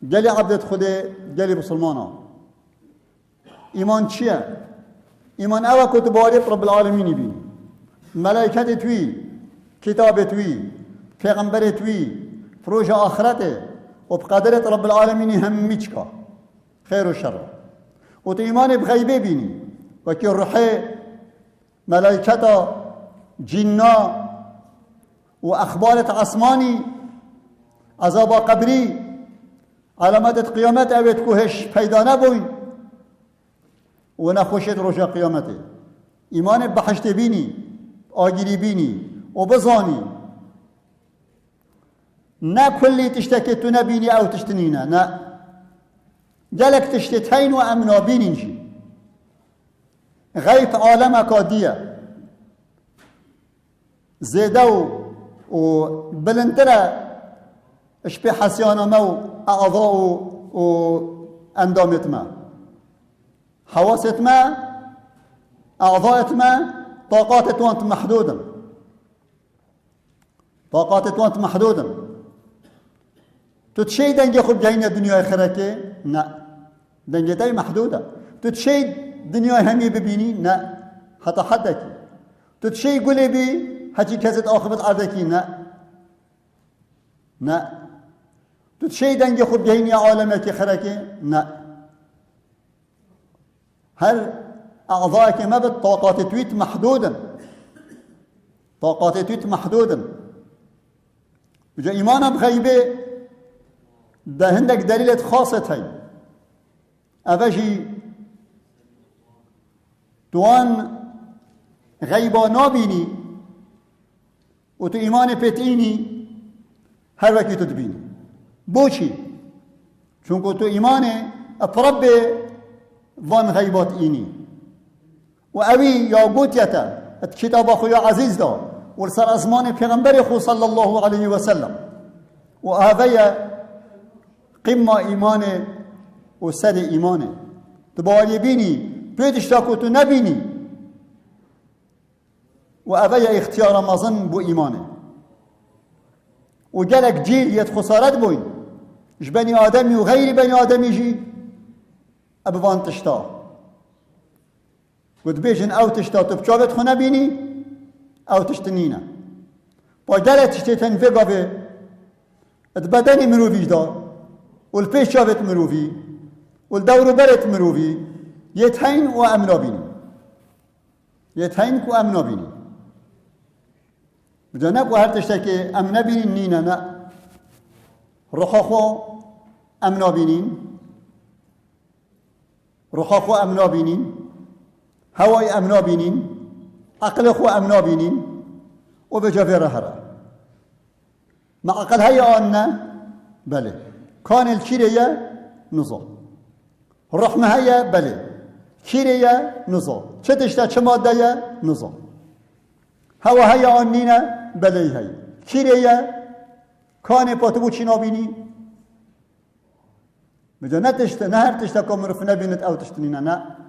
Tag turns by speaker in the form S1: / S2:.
S1: گلی عبدت خوده گلی بسلمانا. ایمان چیه؟ ایمان اوه که تو باری رب العالمینی بینی، ملائکت توی، کتاب توی، پیغمبر توی، فروش آخرته و بقدرت رب العالمینی همی چکا خیر و شر. و تو ایمان بغیبه بینی و که روحه، ملائکتا، جنا و اخبارت عصمانی، عذاب قبری، علامت قیامت اوید کوهش پیدا نبوین و نخوشت روش قیامته. ایمان بحشت بینی، آگیری بینی و بزانی نه کلی تشتکی تو نبینی او تشتنینه، نه جلک تشتتین و امنا بینین جی غیب عالم اکادیه زیده و بلندره اشبه حسیانه مو اعضاء و اندامت ما، حواست ما، اعضاءت ما، طاقاتت وانت محدودة، طاقاتت وانت محدودة. تتشي دنجي خب جاينا دنيا خركي؟ لا، دنجي تاي محدودة. تتشي دنيا همي ببيني؟ لا، حتى حدك. تتشي قولي بي حتى كزت آخبت عردكي؟ لا، لا. تتشي دنجي خب جاينا عالمك خركي؟ لا. هل أعضائك ما بالطاقات تويت محدودا، طاقات تويت محدودا. بجا إيمانا بغيبه ده هندك دليل خاصة هاي أفجي توان غيبا نابيني وتو إيمان بتيني هر وكي تدبيني بوشي چونكو تو إيمان أطرب وان غيبات إيني وأوي يا قوتيتا الكتاب أخويا عزيز دا ورسال أزمان پیغمبر خو صلى الله عليه وسلم وهذا قمة إيمانه وسد إيمانه تبالي بيني بيدشتاكو تو نبيني وأبي اختيار مظن بو إيمانه وجالك جيل يتخسارت بوين إش بني آدمي وغير بني آدمي جي أبوان تشتا قد بيجن أو تشتا تبشابت خو نبيني أو تشتنينا باجالك تشتيتن في قبي اتبدني مروفيش دا والبيش شابت مروفي والدور برت مروفي يتهين وأمنا بيني يتهين وأمنا بيني بدنا نبغى هر تشتكي أمنا بيني نينا نا روحه أمنا بينين روحه أمنا بينين هواي أمنا بينين عقل خو أمنا بينين وبجافر هرا مع عقل هيا أنا بله كان الكيريا نظام الرحمة هيا بله كيريا نظام شتشتا شماديا نظام هوا هيا أنينا بله هيا كيريا كان باتبو چينا بيني بدنا نتشتا نهر تشتا كمرف نبينت أو تشتنينا نا